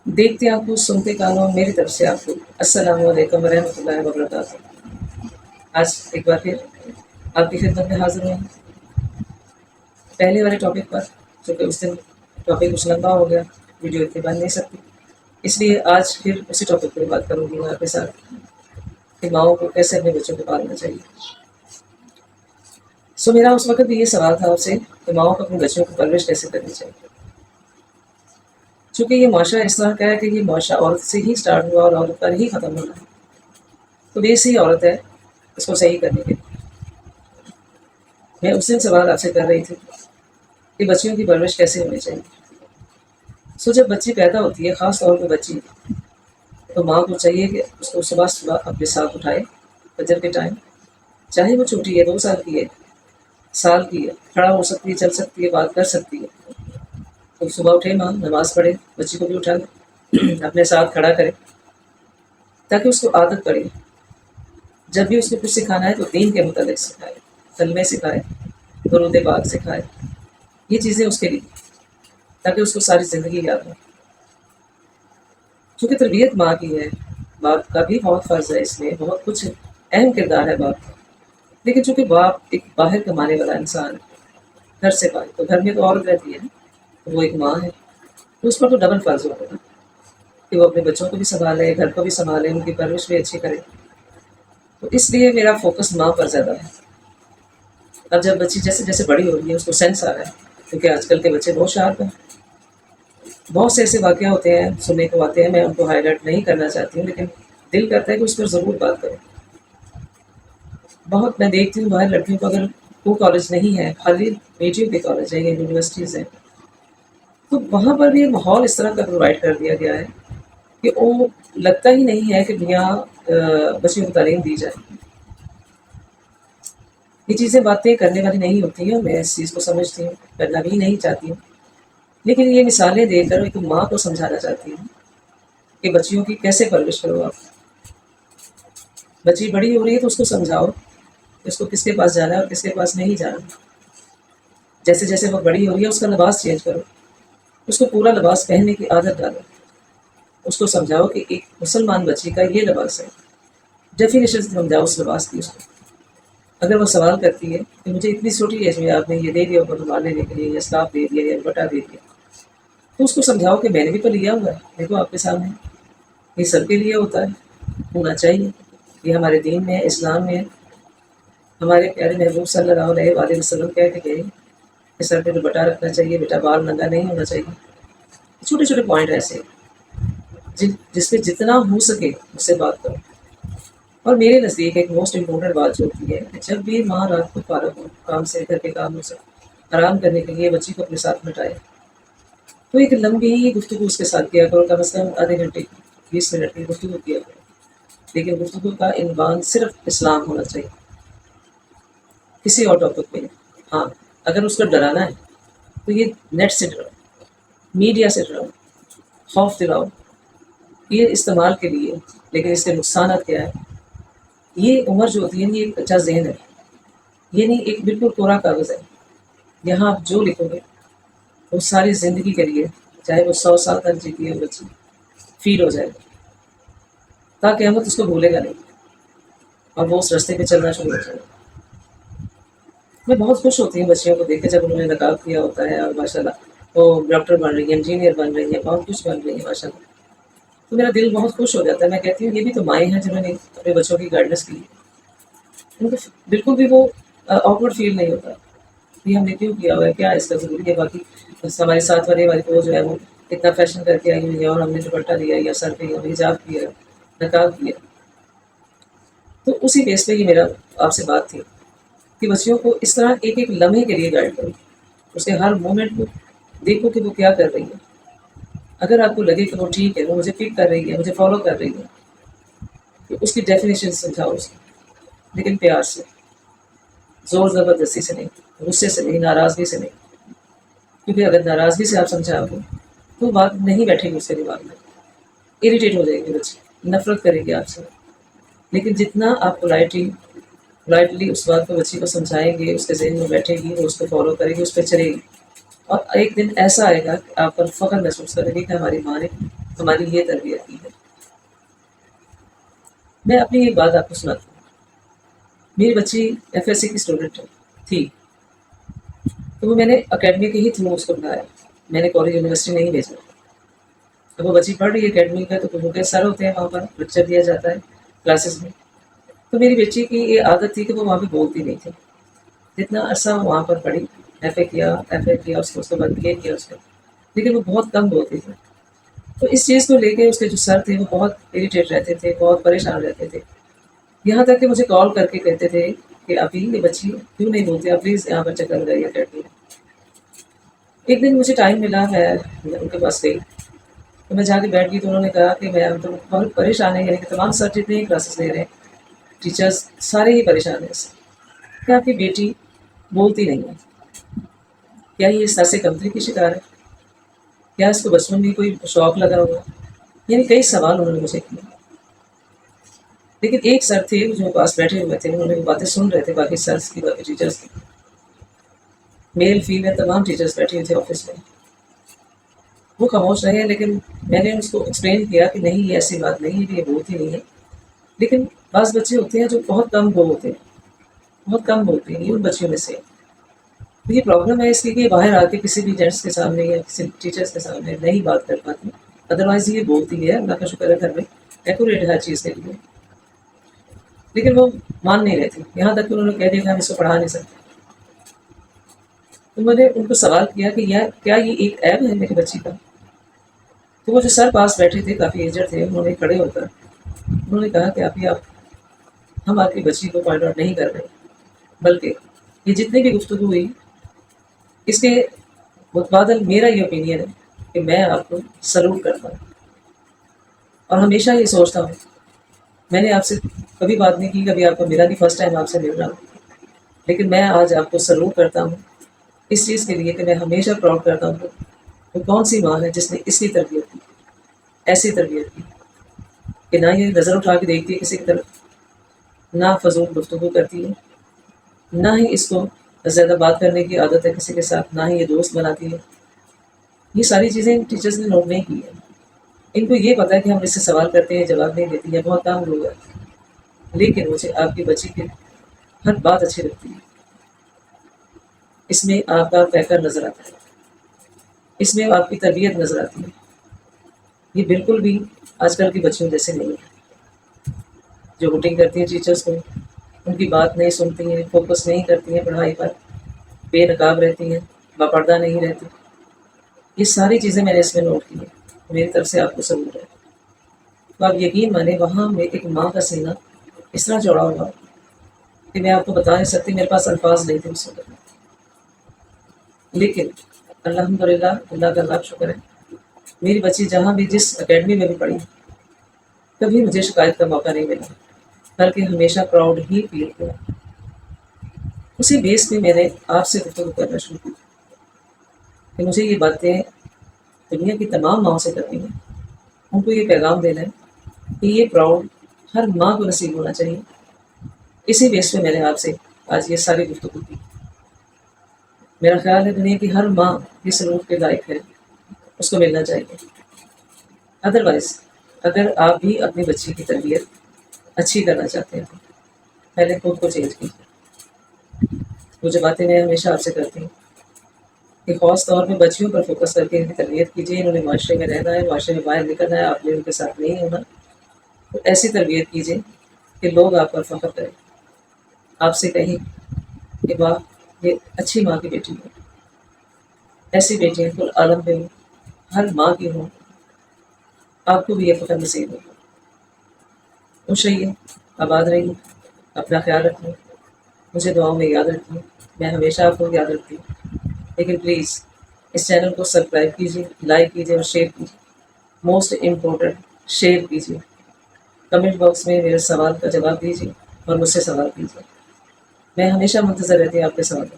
دیکھتے آنکھوں سنتے کانوں میری طرف سے آپ کو السلام علیکم ورحمۃ اللہ وبرکاتہ۔ آج ایک بار پھر آپ کی خدمت میں حاضر ہوں پہلے والے ٹاپک پر، چونکہ اس دن ٹاپک کچھ لمبا ہو گیا، ویڈیو اتنی بن نہیں سکتی، اس لیے آج پھر اسی ٹاپک پر بات کروں گی میں آپ کے ساتھ کہ ماؤں کو کیسے اپنے بچوں کو پالنا چاہیے۔ میرا اس وقت بھی یہ سوال تھا آپ سے کہ ماؤں کو اپنے بچوں کو پرورش کیسے کرنی چاہیے، چونکہ یہ معاشرہ اس طرح کا ہے کہ یہ معاشرہ عورت سے ہی اسٹارٹ ہوا اور عورت پر ہی ختم ہونا ہے، تو بیس ہی عورت ہے اس کو صحیح کرنے کے لیے۔ میں اس دن سوال آپ سے کر رہی تھی کہ بچیوں کی پرورش کیسے ہونی چاہیے۔ جب بچی پیدا ہوتی ہے، خاص طور پہ بچی، تو ماں کو چاہیے کہ اس کو صبح صبح اپنے ساتھ اٹھائے فجر کے ٹائم، چاہے وہ چھوٹی ہے، 2 سال کی ہے، سال کی ہے، کھڑا ہو سکتی ہے، چل سکتی ہے، بات کر سکتی ہے، تو صبح اٹھے ماں، نماز پڑھے، بچی کو بھی اٹھا لے، اپنے ساتھ کھڑا کرے تاکہ اس کو عادت پڑے۔ جب بھی اس کو کچھ سکھانا ہے تو دین کے متعلق سکھائے، کلمے سکھائے، درود پاک سکھائے، یہ چیزیں اس کے لیے، تاکہ اس کو ساری زندگی یاد ہو۔ چونکہ تربیت ماں کی ہے، باپ کا بھی بہت فرض ہے، اس میں بہت کچھ اہم کردار ہے باپ کا، لیکن چونکہ باپ ایک باہر کمانے والا انسان ہے، گھر سے باہر، تو گھر میں تو عورت رہتی ہے نا، تو وہ ایک ماں ہے، تو اس پر تو ڈبل فرض ہوتا ہے کہ وہ اپنے بچوں کو بھی سنبھالے، گھر کو بھی سنبھالے، ان کی پرورش بھی اچھی کرے، تو اس لیے میرا فوکس ماں پر زیادہ ہے۔ اب جب بچی جیسے جیسے بڑی ہو رہی ہے، اس کو سینس آ رہا ہے، کیونکہ آج کل کے بچے بہت شارپ ہیں، بہت سے ایسے واقعہ ہوتے ہیں، سننے کو آتے ہیں، میں ان کو ہائی لائٹ نہیں کرنا چاہتی ہوں، لیکن دل کرتا ہے کہ اس پر ضرور بات کریں۔ بہت میں دیکھتی ہوں باہر لڑکیوں کو، اگر وہ کالج نہیں ہے، خالی بیٹیوں کے کالج ہیں یا یونیورسٹیز ہیں، تو وہاں پر بھی ایک ماحول اس طرح کا پرووائڈ کر دیا گیا ہے کہ وہ لگتا ہی نہیں ہے کہ یہاں بچیوں کو تعلیم دی جائے۔ یہ چیزیں باتیں کرنے والی نہیں ہوتی ہیں، میں اس چیز کو سمجھتی ہوں، کرنا بھی نہیں چاہتی ہوں، لیکن یہ مثالیں دے کر ایک ماں کو سمجھانا چاہتی ہوں کہ بچیوں کی کیسے پرورش کرو آپ۔ بچی بڑی ہو رہی ہے تو اس کو سمجھاؤ اس کو کس کے پاس جانا ہے اور کس کے پاس نہیں جانا۔ جیسے جیسے وہ بڑی ہو رہی ہے، اس کا لباس چینج کرو، اس کو پورا لباس پہننے کی عادت ڈالو، اس کو سمجھاؤ کہ ایک مسلمان بچی کا یہ لباس ہے، ڈیفینیشن سمجھاؤ اس لباس کی اس کو۔ اگر وہ سوال کرتی ہے کہ مجھے اتنی چھوٹی ایج میں آپ نے یہ دے دیا اوپر رومال لینے کے لیے، یا اسکارف دے دیا، یا دوپٹہ دے دیا، تو اس کو سمجھاؤ کہ میں نے بھی تو لیا ہوا ہے، دیکھو آپ کے سامنے، یہ سب کے لیے ہوتا ہے، ہونا چاہیے، یہ ہمارے دین میں ہے، اسلام میں ہے، ہمارے پیارے محبوب صلی اللہ علیہ وآلہ وسلم کہہ کے گئے کہ سر پہ دوپٹہ رکھنا چاہیے، بیٹا بال ننگا نہیں ہونا چاہیے۔ چھوٹے چھوٹے پوائنٹ ایسے جس پہ جتنا ہو سکے اس سے بات کرو۔ اور میرے نزدیک ایک موسٹ امپورٹنٹ بات جو ہوتی ہے کہ جب بھی ماں رات کو فارغ ہو کام سے، گھر کے کاموں سے آرام کرنے کے لیے بچی کو اپنے ساتھ مٹائے، تو ایک لمبی گفتگو اس کے ساتھ کیا کرو، کم از کم آدھے گھنٹے کی، 20 منٹ کی گفتگو کیا کرو، لیکن گفتگو کا عنوان صرف اسلام ہونا چاہیے، کسی اور ٹاپک پہ نہیں۔ ہاں، اگر اس کو ڈرانا ہے تو یہ نیٹ سے ڈراؤ، میڈیا سے ڈراؤ، خوف دلاؤ، یہ استعمال کے لیے، لیکن اس کے نقصانات کیا ہے۔ یہ عمر جو ہوتی ہے یہ ایک کچا ذہن ہے، یہ نہیں ایک بالکل کوڑا کاغذ ہے، یہاں آپ جو لکھو گے وہ ساری زندگی کے لیے، چاہے وہ 100 سال تک جیتی ہے بچی، فیل ہو جائے گا، تاکہ قیامت اس کو بھولے گا نہیں، اور وہ اس راستے پہ چلنا شروع ہو جائے گا۔ میں بہت خوش ہوتی ہوں بچیوں کو دیکھ کے جب انہوں نے نقاب کیا ہوتا ہے، اور ماشاء اللہ وہ ڈاکٹر بن رہی ہیں، انجینئر بن رہی ہیں، بہت کچھ بن رہی ہیں ماشاء اللہ، تو میرا دل بہت خوش ہو جاتا ہے۔ میں کہتی ہوں یہ بھی تو مائیں ہیں جنہوں نے اپنے بچوں کی گائیڈنس کی، ان کو بالکل بھی وہ آکورڈ فیل نہیں ہوتا کہ ہم نے کیوں کیا ہوا ہے، کیا اس کا ضروری ہے۔ باقی بس ہمارے ساتھ والے والی کو جو ہے وہ اتنا فیشن کر کے آئی ہوئی ہے، اور ہم نے دوپٹہ لیا یا سر پہ حجاب کیا، نقاب کیا، تو اسی بیس پہ یہ میرا آپ سے بات تھی کہ بچیوں کو اس طرح ایک ایک لمحے کے لیے گائڈ کرو، اس کے ہر مومنٹ کو دیکھو کہ وہ کیا کر رہی ہے۔ اگر آپ کو لگے کہ وہ ٹھیک ہے، وہ مجھے پک کر رہی ہے، مجھے فالو کر رہی ہے، تو اس کی ڈیفینیشن سمجھاؤ اس کو، لیکن پیار سے، زور زبردستی سے نہیں، غصے سے نہیں، ناراضگی سے نہیں، کیونکہ اگر ناراضگی سے آپ سمجھاؤ گے تو بات نہیں بیٹھے گی اس کے دماغ میں، اریٹیٹ ہو جائے گی بچی، نفرت کرے گی آپ سے۔ لیکن جتنا آپ پولائٹلی اس بات کو بچی کو سمجھائیں گے، اس کے ذہن میں بیٹھے گی، وہ اس کو فالو کرے گی، اس پہ چلے گی، اور ایک دن ایسا آئے گا کہ آپ پر فخر محسوس کرے گی کہ ہماری ماں نے ہماری یہ تربیت کی ہے۔ میں اپنی ایک بات آپ کو سناتی ہوں۔ میری بچی ایف ایس سی کی اسٹوڈنٹ تھی، تو وہ میں نے اکیڈمی کے ہی تھرو اس کو پڑھایا، میں نے کالج یونیورسٹی نہیں بھیجا۔ اب وہ بچی پڑھ رہی ہے اکیڈمی کا، تو کچھ ان کے سر ہوتے ہیں وہاں پر، لیکچر دیا جاتا ہے کلاسز میں۔ تو میری بچی کی یہ عادت تھی کہ وہ وہاں پہ بولتی نہیں تھی۔ جتنا عرصہ وہ وہاں پر پڑھی، ایف اے کیا اس کے بعد بی اے کیا اس کا، لیکن وہ بہت کم بولتی تھی۔ تو اس چیز کو لے کے اس کے جو سر تھے وہ بہت اریٹیٹ رہتے تھے، بہت پریشان رہتے تھے، یہاں تک کہ مجھے کال کر کے کہتے تھے کہ ابھی یہ بچی کیوں نہیں بولتی، آپ پلیز یہاں پر چکر لگائیے اکیڈمی میں۔ ایک دن مجھے ٹائم ملا، میں ان کے پاس گئی، تو میں جا کے بیٹھ گئی، تو انہوں نے کہا کہ میں تو بہت پریشان ہے، یعنی کہ تمام سر جتنے ہی کلاسز لے رہے ہیں، ٹیچرس سارے ہی پریشان ہیں اس سے کہ آپ کی بیٹی بولتی نہیں ہے، کیا یہ سر سے کمتری کی شکار ہے، کیا اس کو بچپن میں کوئی شوق لگا ہوگا، یعنی کئی سوال انہوں نے مجھے کیے۔ لیکن ایک سر تھے جو پاس بیٹھے ہوئے تھے، انہوں نے وہ باتیں سن رہے تھے باقی سرس کی، باقی ٹیچرس کی، میل فیمیل تمام ٹیچرس بیٹھے ہوئے تھے آفس میں، وہ خاموش رہے۔ لیکن میں نے اس کو ایکسپلین کیا کہ نہیں، یہ ایسی بات نہیں ہے کہ یہ بولتی نہیں ہے، لیکن بعض بچے ہوتے ہیں جو بہت کم بولتے ہیں، بہت کم بولتے ہیں، یہ ان بچیوں میں سے۔ تو یہ پرابلم ہے اس کی کہ یہ باہر آ کے کسی بھی جینٹس کے سامنے یا کسی ٹیچرس کے سامنے نہیں بات کر پاتی، ادروائز یہ بولتی ہے، اللہ کا شکر ہے گھر میں ایکوریٹ ہے ہر چیز کے لیے، لیکن وہ مان نہیں رہتی، یہاں تک کہ انہوں نے کہہ دیا کہ ہم اس کو پڑھا نہیں سکتے۔ تو میں نے ان کو سوال کیا کہ کیا یہ ایک عیب ہے میری بچی کا؟ تو وہ جو سر پاس بیٹھے تھے، کافی ایجر تھے، انہوں نے کھڑے ہو کر انہوں نے کہا کہ ہم آپ کی بچی کو پوائنٹ آؤٹ نہیں کر رہے، بلکہ یہ جتنی بھی گفتگو ہوئی اس کے متبادل میرا یہ اوپینین ہے کہ میں آپ کو سلوٹ کرتا ہوں، اور ہمیشہ یہ سوچتا ہوں، میں نے آپ سے کبھی بات نہیں کی، کبھی آپ کو ملا نہیں، فرسٹ ٹائم آپ سے مل رہا ہوں، لیکن میں آج آپ کو سلوٹ کرتا ہوں اس چیز کے لیے کہ میں ہمیشہ پراؤڈ کرتا ہوں کہ وہ کون سی ماں ہے جس نے اس کی تربیت کی، ایسی تربیت کی کہ نہ یہ نظر اٹھا کے دیکھتی ہے کسی کی طرف، نہ فضول گفتگو کرتی ہے، نہ ہی اس کو زیادہ بات کرنے کی عادت ہے کسی کے ساتھ، نہ ہی یہ دوست بناتی ہے۔ یہ ساری چیزیں ٹیچرز نے نوٹ نہیں کی ہیں، ان کو یہ پتا ہے کہ ہم اس سے سوال کرتے ہیں، جواب نہیں دیتی ہے، بہت کام لوگ ہیں، لیکن مجھے آپ کی بچی کی ہر بات اچھی لگتی ہے، اس میں آپ کا پیکر نظر آتا ہے، اس میں آپ کی تربیت نظر آتی ہے، یہ بالکل بھی آج کل کی بچیوں جیسے نہیں ہے جو ووٹنگ کرتی ہیں ٹیچرس کو، ان کی بات نہیں سنتی ہیں، فوکس نہیں کرتی ہیں پڑھائی پر، بے نقاب رہتی ہیں، باپردہ نہیں رہتی۔ یہ ساری چیزیں میں نے اس میں نوٹ کی ہیں، میری طرف سے آپ کو ضرور ہے۔ تو آپ یقین مانیں وہاں میں ایک ماں کا سینہ اس طرح چوڑا ہوا کہ میں آپ کو بتا نہیں سکتی، میرے پاس الفاظ نہیں تھے اس وقت، لیکن الحمد للہ اللہ کا لاکھ شکر ہے، میری بچی جہاں بھی جس اکیڈمی میں بھی پڑھی کبھی مجھے شکایت کا موقع نہیں ملا، بلکہ ہمیشہ پراؤڈ ہی فیل کیا۔ اسی بیس پہ میں نے آپ سے گفتگو کرنا شروع کی کہ مجھے یہ باتیں دنیا کی تمام ماؤں سے کرنی ہیں، ان کو یہ پیغام دینا ہے کہ یہ پراؤڈ ہر ماں کو نصیب ہونا چاہیے۔ اسی بیس پہ میں نے آپ سے آج یہ ساری گفتگو کی۔ میرا خیال ہے دنیا کی ہر ماں یہ سلوک کے لائق ہے، اس کو ملنا چاہیے۔ ادروائز اگر آپ بھی اپنی بچی کی تربیت اچھی کرنا چاہتے ہیں تو پہلے خود کو چینج کیجیے۔ وہ جو باتیں میں ہمیشہ آپ سے کرتی ہوں کہ خاص طور پہ بچیوں پر فوکس کر کے ان کی تربیت کیجیے، انہوں نے معاشرے میں رہنا ہے، معاشرے میں باہر نکلنا ہے، آپ نے ان کے ساتھ نہیں ہونا، تو ایسی تربیت کیجیے کہ لوگ آپ پر فخر کریں، آپ سے کہیں کہ واہ یہ اچھی ماں کی بیٹی ہے۔ ایسی بیٹیاں کل عالم پہ ہوں، ہر ماں کی ہوں، آپ کو بھی یہ فخر نصیب ہوگا۔ خوش رہیے، آباد رہیے، اپنا خیال رکھیے، مجھے دعاؤں میں یاد رکھیے، میں ہمیشہ آپ کو یاد رکھتی ہوں، لیکن پلیز اس چینل کو سبسکرائب کیجیے، لائک کیجیے اور شیئر کیجیے، موسٹ امپورٹنٹ شیئر کیجیے، کمنٹ باکس میں میرے سوال کا جواب دیجیے اور مجھ سے سوال کیجیے، میں ہمیشہ منتظر رہتی ہوں آپ کے سوال کا۔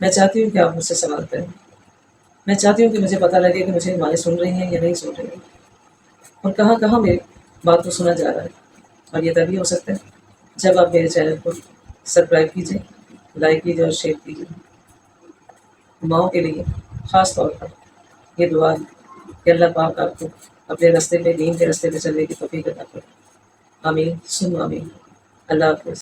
میں چاہتی ہوں کہ آپ مجھ سے سوال کریں، میں چاہتی ہوں کہ مجھے پتہ لگے کہ مجھے مائیں سن رہی ہیں یا نہیں سن رہی ہیں، اور کہاں کہاں میری بات کو سنا جا رہا ہے، اور یہ تبھی ہو سکتا ہے جب آپ میرے چینل کو سبسکرائب کیجیے، لائک کیجیے اور شیئر کیجیے۔ ماؤں کے لیے خاص طور پر یہ دعا ہے کہ اللہ پاک آپ کو اپنے راستے پہ، دین کے راستے پہ چلنے کی توفیق عطا فرمائے۔ آمین ثم آمین۔ اللہ حافظ۔